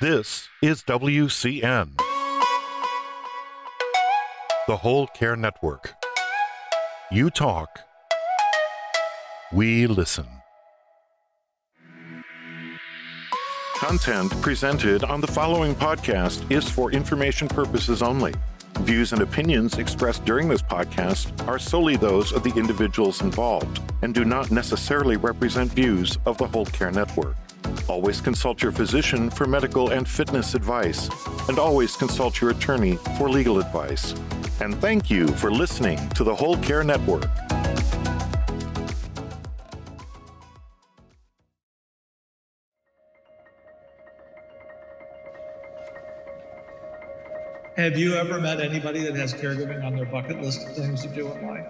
This is WCN, the Whole Care Network. You talk, we listen. Content presented on the following podcast is for information purposes only. Views and opinions expressed during this podcast are solely those of the individuals involved and do not necessarily represent views of the Whole Care Network. Always consult your physician for medical and fitness advice, and always consult your attorney for legal advice. And thank you for listening to the Whole Care Network. Have you ever met anybody that has caregiving on their bucket list of things to do in life?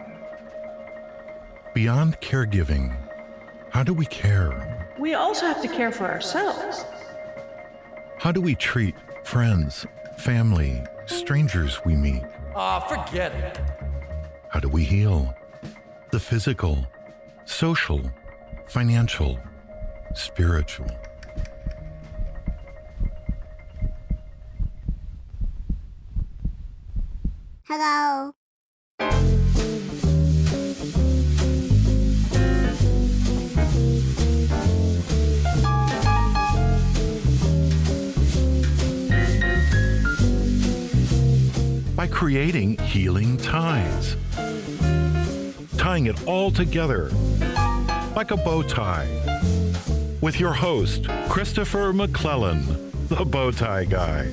Beyond caregiving, how do we care? We also have to care for ourselves. How do we treat friends, family, strangers we meet? Forget it. How do we heal? The physical, social, financial, spiritual. Hello. By creating healing ties. Tying it all together like a bow tie. With your host, Christopher McClellan, the bow tie guy.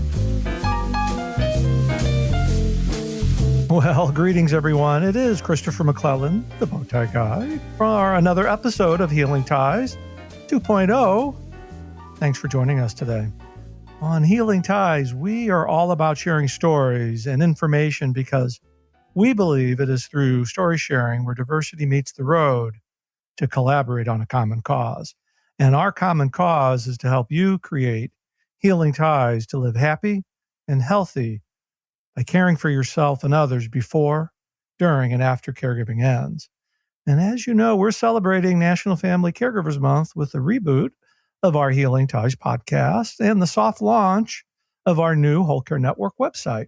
Well, greetings, everyone. It is Christopher McClellan, the bow tie guy, for another episode of Healing Ties 2.0. Thanks for joining us today. On Healing Ties, we are all about sharing stories and information because we believe it is through story sharing where diversity meets the road to collaborate on a common cause. And our common cause is to help you create healing ties to live happy and healthy by caring for yourself and others before, during, and after caregiving ends. And as you know, we're celebrating National Family Caregivers Month with the reboot of our Healing Ties podcast and the soft launch of our new Whole Care Network website.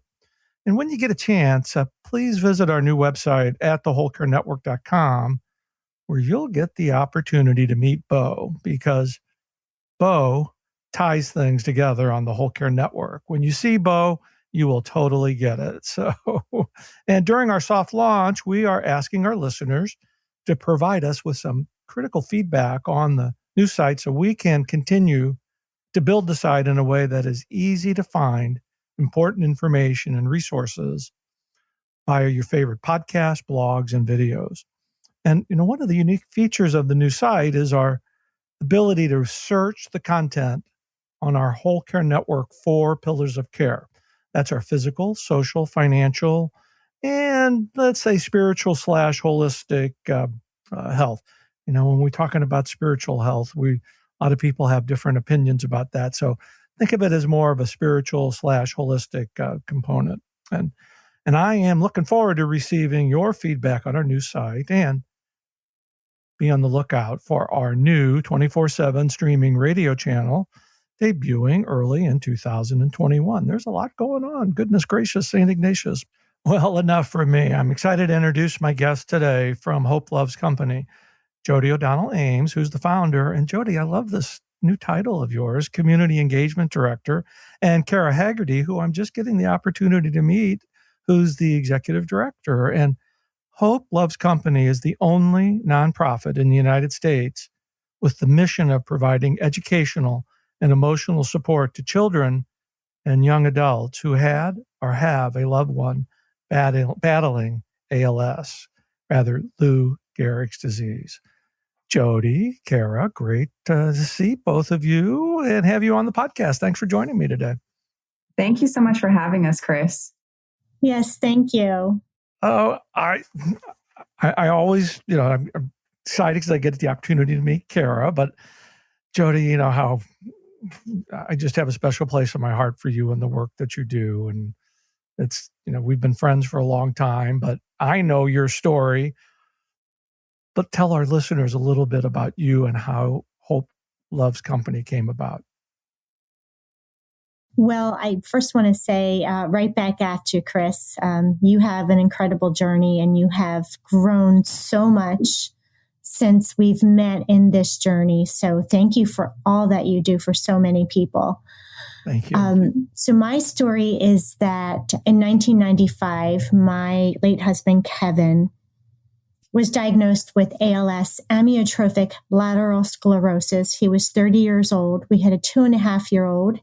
And when you get a chance, please visit our new website at thewholecarenetwork.com, where you'll get the opportunity to meet Bo, because Bo ties things together on the Whole Care Network. When you see Bo, you will totally get it. So, and during our soft launch, we are asking our listeners to provide us with some critical feedback on the new site so we can continue to build the site in a way that is easy to find important information and resources via your favorite podcasts, blogs, and videos. And, one of the unique features of the new site is our ability to search the content on our Whole Care Network 4 pillars of care. That's our physical, social, financial, and let's say spiritual / holistic health. When we're talking about spiritual health, a lot of people have different opinions about that. So think of it as more of a spiritual / holistic component. And I am looking forward to receiving your feedback on our new site, and be on the lookout for our new 24/7 streaming radio channel debuting early in 2021. There's a lot going on. Goodness gracious, St. Ignatius. Well, enough for me. I'm excited to introduce my guest today from Hope Loves Company, Jodi O'Donnell Ames, who's the founder. And Jodi, I love this new title of yours, Community Engagement Director, and Cara Haggerty, who I'm just getting the opportunity to meet, who's the Executive Director. And Hope Loves Company is the only nonprofit in the United States with the mission of providing educational and emotional support to children and young adults who had or have a loved one battling ALS, Lou Gehrig's disease. Jodi, Cara, great to see both of you and have you on the podcast. Thanks for joining me today. Thank you so much for having us, Chris. Yes, thank you. Oh, I always, I'm excited because I get the opportunity to meet Cara, but Jodi, how I just have a special place in my heart for you and the work that you do. And it's, we've been friends for a long time, but I know your story. But tell our listeners a little bit about you and how Hope Loves Company came about. Well, I first want to say right back at you, Chris. You have an incredible journey and you have grown so much since we've met in this journey. So thank you for all that you do for so many people. Thank you. So my story is that in 1995, my late husband, Kevin, was diagnosed with ALS, Amyotrophic Lateral Sclerosis. He was 30 years old. We had a 2.5-year-old.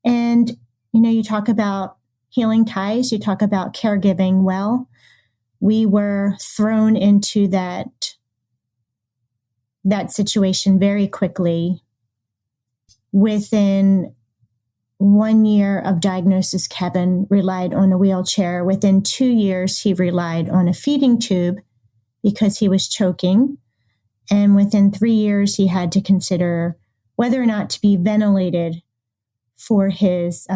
And, you talk about healing ties, you talk about caregiving. Well, we were thrown into that situation very quickly. Within 1 year of diagnosis, Kevin relied on a wheelchair. Within 2 years, he relied on a feeding tube because he was choking. And within 3 years, he had to consider whether or not to be ventilated for his,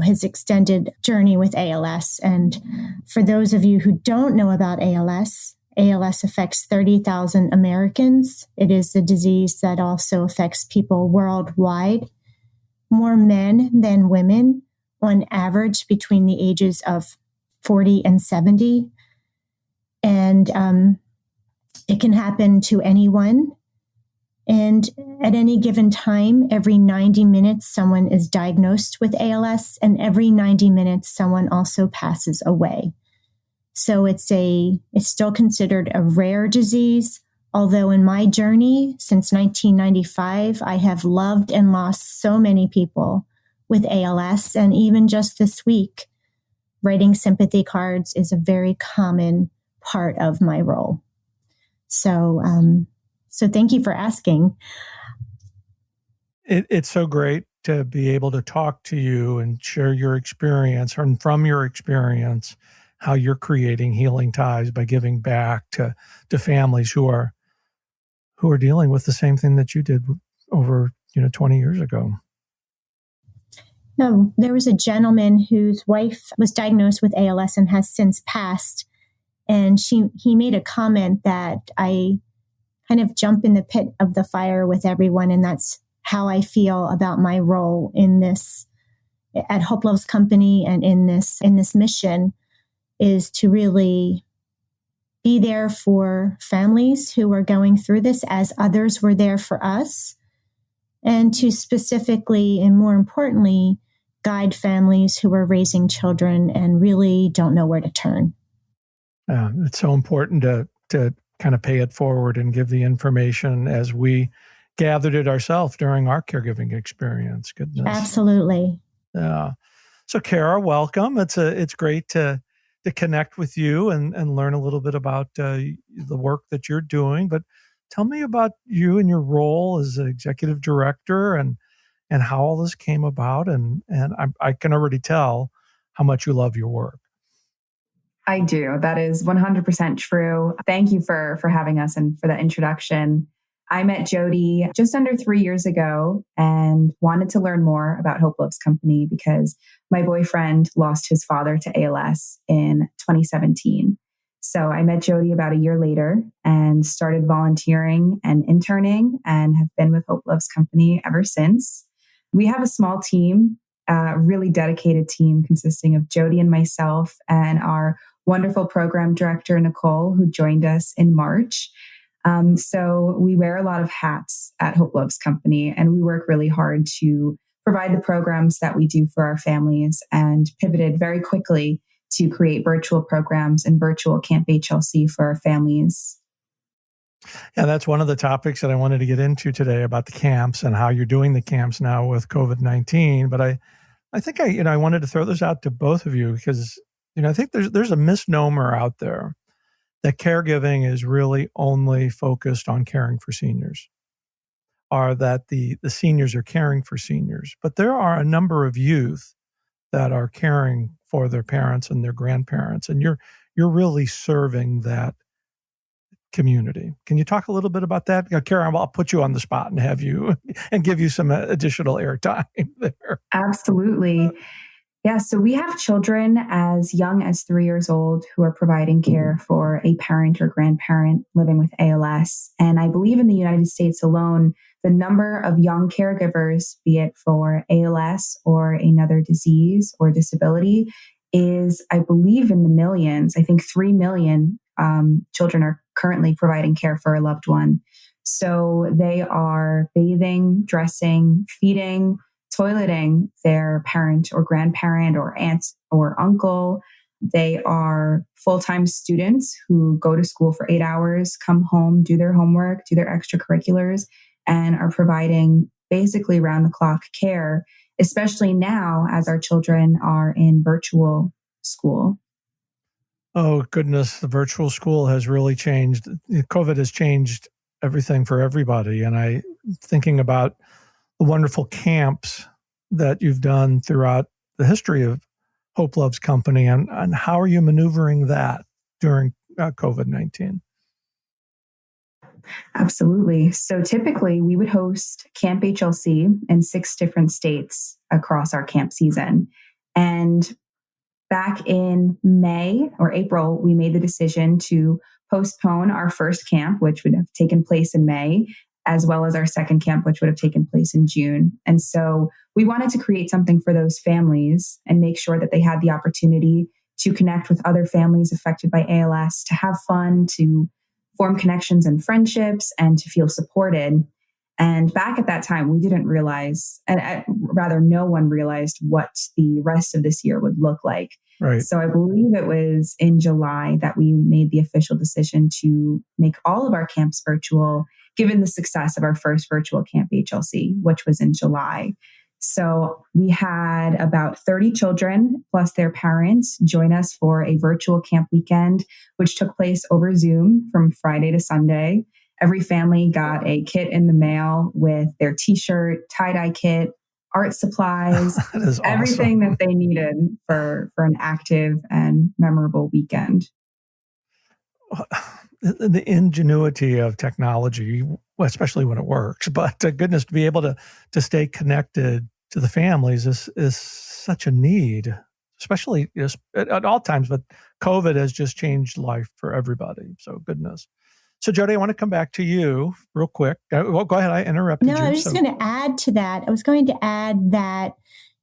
his extended journey with ALS. And for those of you who don't know about ALS affects 30,000 Americans. It is a disease that also affects people worldwide, more men than women, on average between the ages of 40 and 70. And it can happen to anyone. And at any given time, every 90 minutes, someone is diagnosed with ALS, and every 90 minutes, someone also passes away. So it's still considered a rare disease, although in my journey since 1995, I have loved and lost so many people with ALS. And even just this week, writing sympathy cards is a very common part of my role. So thank you for asking. It's so great to be able to talk to you and share your experience, and from your experience, how you're creating healing ties by giving back to families who are dealing with the same thing that you did over 20 years ago. No, there was a gentleman whose wife was diagnosed with ALS and has since passed, and he made a comment that I kind of jump in the pit of the fire with everyone. And that's how I feel about my role in this at Hope Loves Company and in this mission, is to really be there for families who are going through this as others were there for us, and to specifically and more importantly, guide families who are raising children and really don't know where to turn. It's so important to kind of pay it forward and give the information as we gathered it ourselves during our caregiving experience. Goodness. Absolutely. Yeah. So Cara, welcome. It's great to connect with you and learn a little bit about the work that you're doing. But tell me about you and your role as executive director and how all this came about. And I can already tell how much you love your work. I do. That is 100% true. Thank you for having us and for that introduction. I met Jodi just under 3 years ago and wanted to learn more about Hope Loves Company because my boyfriend lost his father to ALS in 2017. So I met Jodi about a year later and started volunteering and interning and have been with Hope Loves Company ever since. We have a small team, a really dedicated team consisting of Jodi and myself and our wonderful program director, Nicole, who joined us in March. So we wear a lot of hats at Hope Loves Company, and we work really hard to provide the programs that we do for our families, and pivoted very quickly to create virtual programs and virtual Camp HLC for our families. Yeah, that's one of the topics that I wanted to get into today about the camps and how you're doing the camps now with COVID-19. But I think I wanted to throw this out to both of you because I think there's a misnomer out there that caregiving is really only focused on caring for seniors, or that the seniors are caring for seniors. But there are a number of youth that are caring for their parents and their grandparents, and you're really serving that community. Can you talk a little bit about that? Cara, I'll put you on the spot and have you and give you some additional airtime there. Absolutely. Yeah, so we have children as young as 3 years old who are providing care for a parent or grandparent living with ALS. And I believe in the United States alone, the number of young caregivers, be it for ALS or another disease or disability, is, I believe, in the millions. I think 3 million children are currently providing care for a loved one. So they are bathing, dressing, feeding, toileting their parent or grandparent or aunt or uncle. They are full-time students who go to school for 8 hours, come home, do their homework, do their extracurriculars, and are providing basically round-the-clock care, especially now as our children are in virtual school. Oh, goodness. The virtual school has really changed. COVID has changed everything for everybody. And thinking about the wonderful camps that you've done throughout the history of Hope Loves Company, and how are you maneuvering that during COVID-19? Absolutely. So typically we would host Camp HLC in 6 different states across our camp season. And back in May or April, we made the decision to postpone our first camp, which would have taken place in May, as well as our second camp, which would have taken place in June. And so we wanted to create something for those families and make sure that they had the opportunity to connect with other families affected by ALS, to have fun, to form connections and friendships, and to feel supported. And back at that time, we didn't realize, and rather no one realized, what the rest of this year would look like. Right. So I believe it was in July that we made the official decision to make all of our camps virtual, given the success of our first virtual Camp HLC, which was in July. So we had about 30 children plus their parents join us for a virtual camp weekend, which took place over Zoom from Friday to Sunday. Every family got a kit in the mail with their t-shirt, tie-dye kit, art supplies, everything that they needed for an active and memorable weekend. The ingenuity of technology, especially when it works, but goodness, to be able to stay connected to the families is such a need, especially at all times. But COVID has just changed life for everybody. So goodness. So Jodi, I want to come back to you real quick. Well, go ahead. I interrupted you. No, I was just going to add to that. I was going to add that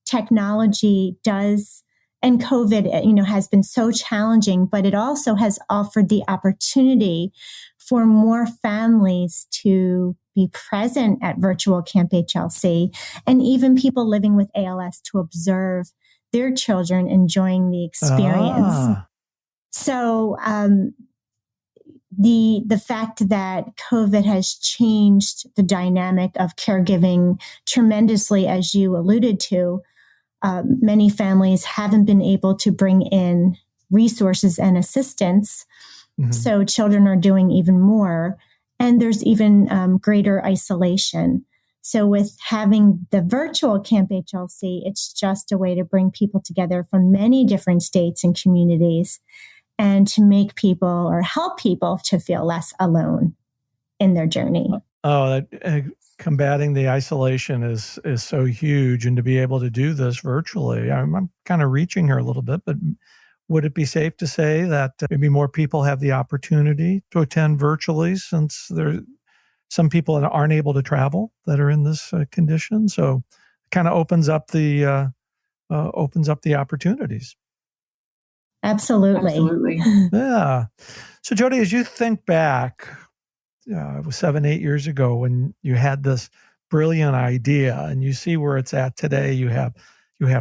technology does, and COVID, has been so challenging, but it also has offered the opportunity for more families to be present at virtual Camp HLC, and even people living with ALS to observe their children enjoying the experience. So the fact that COVID has changed the dynamic of caregiving tremendously, as you alluded to, many families haven't been able to bring in resources and assistance. Mm-hmm. So children are doing even more. And there's even greater isolation. So with having the virtual Camp HLC, it's just a way to bring people together from many different states and communities, and to make people or help people to feel less alone in their journey. Oh, combating the isolation is so huge. And to be able to do this virtually, I'm kind of reaching here a little bit, but would it be safe to say that maybe more people have the opportunity to attend virtually, since some people that aren't able to travel that are in this condition? So it kind of opens up the opportunities. Absolutely. Yeah. So Jodi, as you think back, it was 7-8 years ago when you had this brilliant idea, and you see where it's at today. You have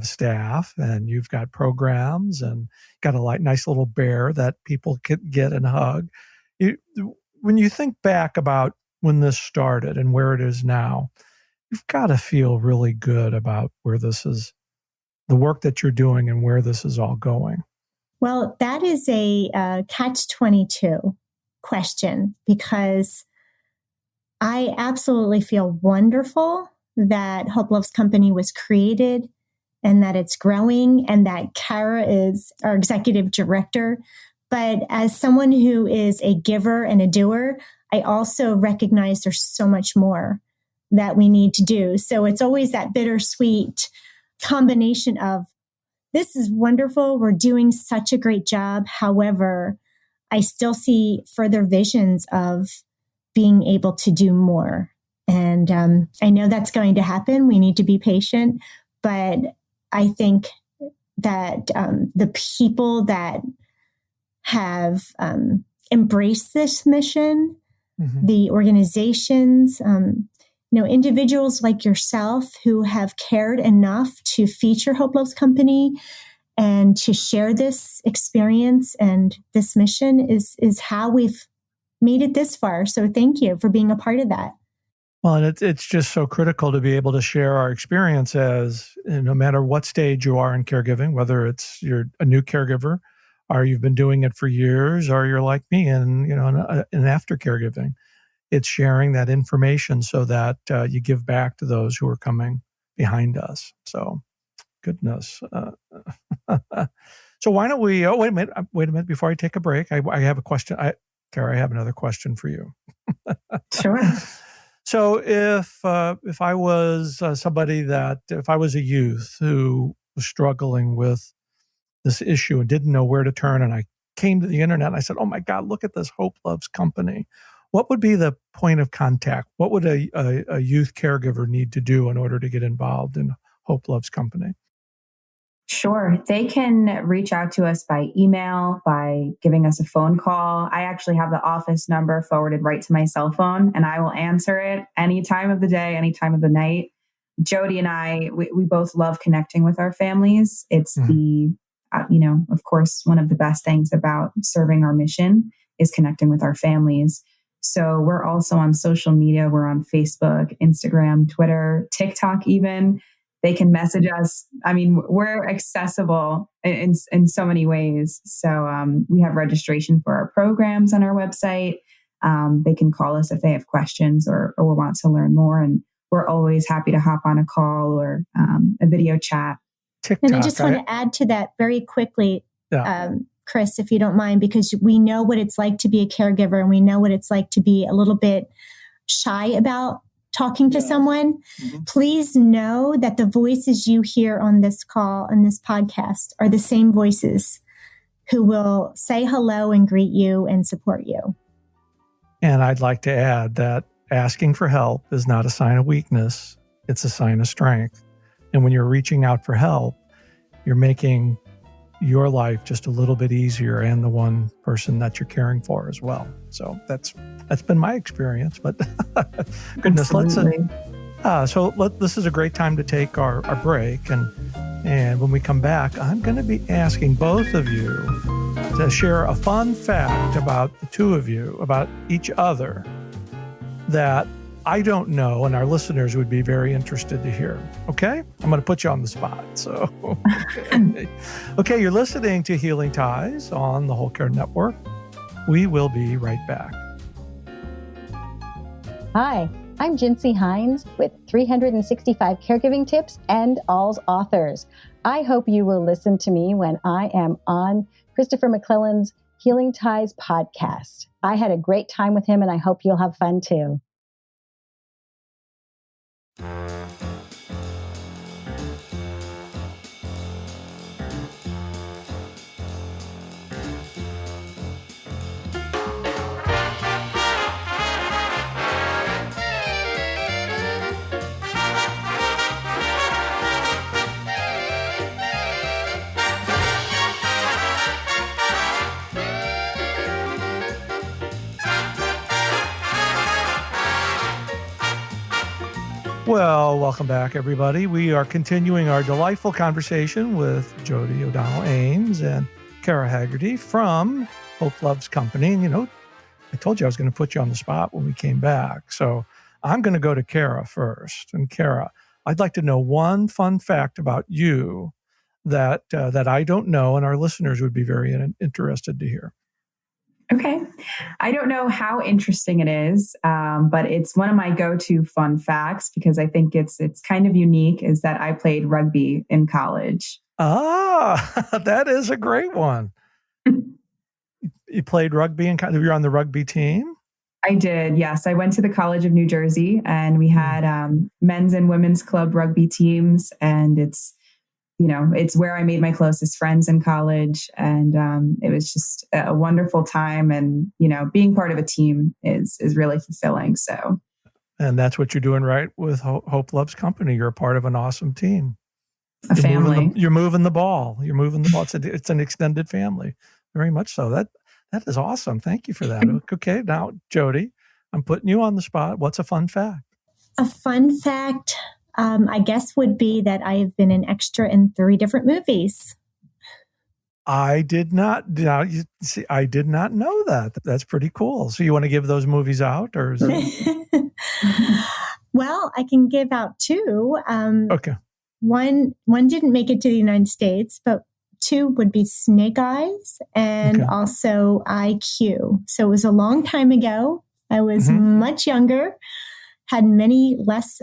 staff, and you've got programs, and got a nice little bear that people could get and hug. When you think back about when this started and where it is now, you've got to feel really good about where this is, the work that you're doing, and where this is all going. Well, that is a catch-22 question, because I absolutely feel wonderful that Hope Loves Company was created, and that it's growing, and that Cara is our executive director. But as someone who is a giver and a doer, I also recognize there's so much more that we need to do. So it's always that bittersweet combination of, this is wonderful, we're doing such a great job. However, I still see further visions of being able to do more. And And I know that's going to happen. We need to be patient. But I think that the people that have embraced this mission, the organizations, individuals like yourself who have cared enough to feature Hope Loves Company and to share this experience and this mission is how we've made it this far. So thank you for being a part of that. Well, and it's just so critical to be able to share our experience as no matter what stage you are in caregiving, whether it's you're a new caregiver or you've been doing it for years, or you're like me and in after caregiving. It's sharing that information so that you give back to those who are coming behind us. So, goodness. So why don't we? Oh, wait a minute. Before I take a break, I have a question. Cara, I have another question for you. Sure. So if I was if I was a youth who was struggling with this issue and didn't know where to turn, and I came to the internet and I said, "Oh my God, look at this Hope Loves Company." What would be the point of contact? What would a youth caregiver need to do in order to get involved in Hope Loves Company? Sure. They can reach out to us by email, by giving us a phone call. I actually have the office number forwarded right to my cell phone, and I will answer it any time of the day, any time of the night. Jodi and I, we both love connecting with our families. It's of course, one of the best things about serving our mission is connecting with our families. So we're also on social media. We're on Facebook, Instagram, Twitter, TikTok even. They can message us. I mean, we're accessible in so many ways. So we have registration for our programs on our website. They can call us if they have questions or want to learn more. And we're always happy to hop on a call or a video chat. TikTok, and I just want to add to that very quickly, Chris, if you don't mind, because we know what it's like to be a caregiver and we know what it's like to be a little bit shy about talking to someone. Please know that the voices you hear on this call and this podcast are the same voices who will say hello and greet you and support you. And I'd like to add that asking for help is not a sign of weakness. It's a sign of strength. And when you're reaching out for help, you're making your life just a little bit easier and the one person that you're caring for as well. So that's been my experience, but goodness, this is a great time to take our break. And when we come back, I'm going to be asking both of you to share a fun fact about the two of you, about each other, that I don't know, and our listeners would be very interested to hear. Okay? I'm going to put you on the spot. So, okay, you're listening to Healing Ties on the Whole Care Network. We will be right back. Hi, I'm Jinsey Hines with 365 Caregiving Tips and All's Authors. I hope you will listen to me when I am on Christopher McClellan's Healing Ties podcast. I had a great time with him, and I hope you'll have fun too. Well, welcome back, everybody. We are continuing our delightful conversation with Jodi O'Donnell Ames and Cara Haggerty from Hope Loves Company. And, I told you I was going to put you on the spot when we came back. So I'm going to go to Cara first. And Cara, I'd like to know one fun fact about you that I don't know and our listeners would be very interested to hear. Okay. I don't know how interesting it is, but it's one of my go-to fun facts because I think it's kind of unique, is that I played rugby in college. Ah, that is a great one. You played rugby in college? You're on the rugby team? I did, yes. I went to the College of New Jersey and we had men's and women's club rugby teams, and it's where I made my closest friends in college. And it was just a wonderful time. And, being part of a team is really fulfilling. So And that's what you're doing right with Hope Loves Company. You're a part of an awesome team. A family. You're moving the ball. You're moving the ball. It's an extended family. Very much so. That is awesome. Thank you for that. Okay, now, Jodi, I'm putting you on the spot. What's a fun fact? A fun fact, I guess, would be that I have been an extra in 3 different movies. I did not. Now, you see, I did not know that. That's pretty cool. So you want to give those movies out, or is it... Well, I can give out 2. Okay. One didn't make it to the United States, but 2 would be Snake Eyes and also IQ. So it was a long time ago. I was much younger, had less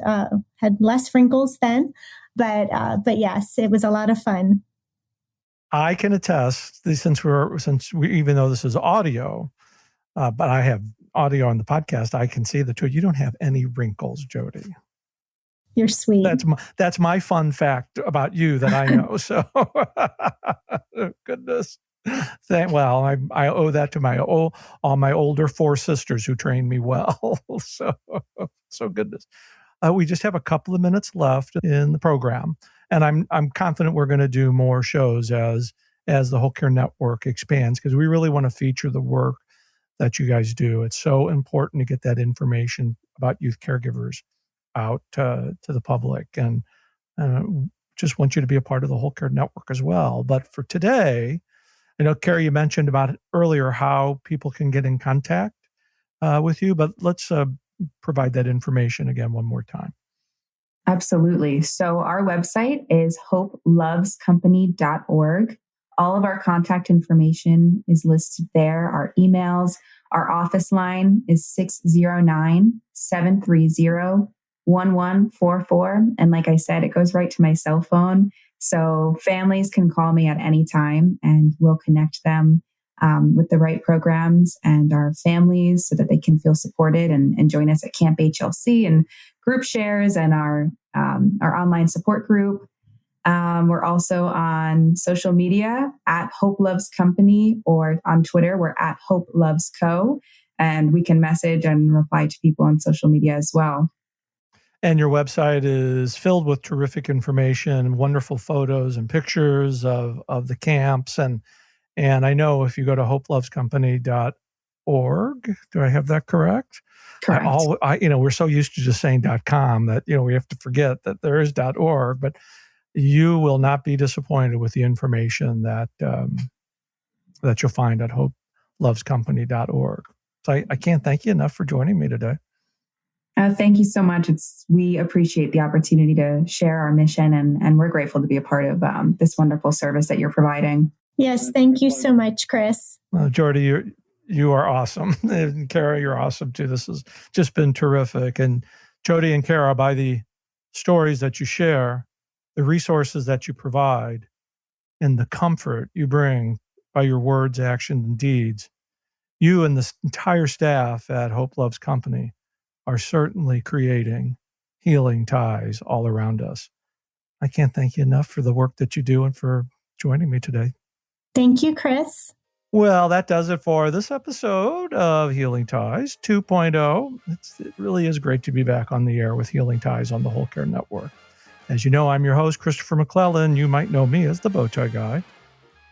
wrinkles then, but yes, it was a lot of fun. I can attest, since we even though this is audio, but I have audio on the podcast, I can see the 2. You don't have any wrinkles, Jodi. You're sweet. That's my fun fact about you that I know. So, goodness. I owe that to all my older 4 sisters who trained me well. So goodness. We just have a couple of minutes left in the program, and I'm confident we're going to do more shows as the Whole Care Network expands, because we really want to feature the work that you guys do. It's so important to get that information about youth caregivers out to the public, and just want you to be a part of the Whole Care Network as well. But for today, I know, Cara, you mentioned about it earlier how people can get in contact with you, but let's provide that information again one more time. Absolutely. So our website is hopelovescompany.org. All of our contact information is listed there. Our emails, our office line is 609-730-1144. And like I said, it goes right to my cell phone. So families can call me at any time, and we'll connect them with the right programs and our families so that they can feel supported and join us at Camp HLC and group shares and our online support group. We're also on social media at Hope Loves Company, or on Twitter, we're at Hope Loves Co. And we can message and reply to people on social media as well. And your website is filled with terrific information, wonderful photos and pictures of the camps. And I know if you go to hopelovescompany.org, do I have that correct? Correct. We're so used to just saying .com that, we have to forget that there is .org, but you will not be disappointed with the information that you'll find at hopelovescompany.org. So I can't thank you enough for joining me today. Thank you so much. We appreciate the opportunity to share our mission, and we're grateful to be a part of this wonderful service that you're providing. Yes, thank you so much, Chris. Jodi, you are awesome. And Cara, you're awesome too. This has just been terrific. And Jodi and Cara, by the stories that you share, the resources that you provide, and the comfort you bring by your words, actions, and deeds, you and the entire staff at Hope Loves Company are certainly creating healing ties all around us. I can't thank you enough for the work that you do and for joining me today. Thank you, Chris. Well, that does it for this episode of Healing Ties 2.0. It really is great to be back on the air with Healing Ties on the Whole Care Network. As you know, I'm your host, Christopher McClellan. You might know me as the Bowtie Guy.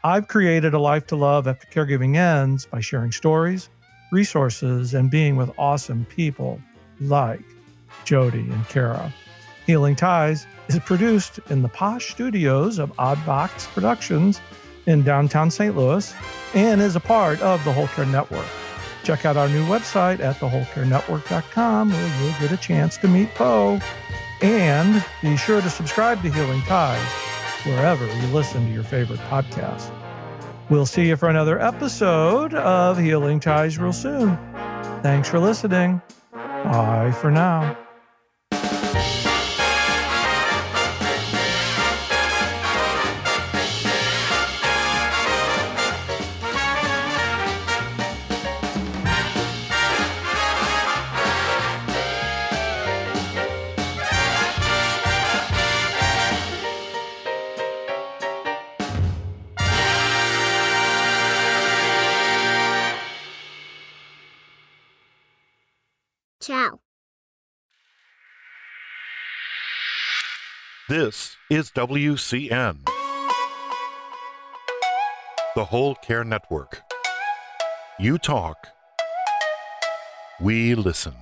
I've created a life to love after caregiving ends by sharing stories, resources, and being with awesome people like Jodi and Cara. Healing Ties is produced in the posh studios of Oddbox Productions in downtown St. Louis and is a part of the Whole Care Network. Check out our new website at thewholecarenetwork.com, where you'll get a chance to meet Poe. And be sure to subscribe to Healing Ties wherever you listen to your favorite podcast. We'll see you for another episode of Healing Ties real soon. Thanks for listening. Bye for now. Ciao. This is WCN, the Whole Care Network. You talk, we listen.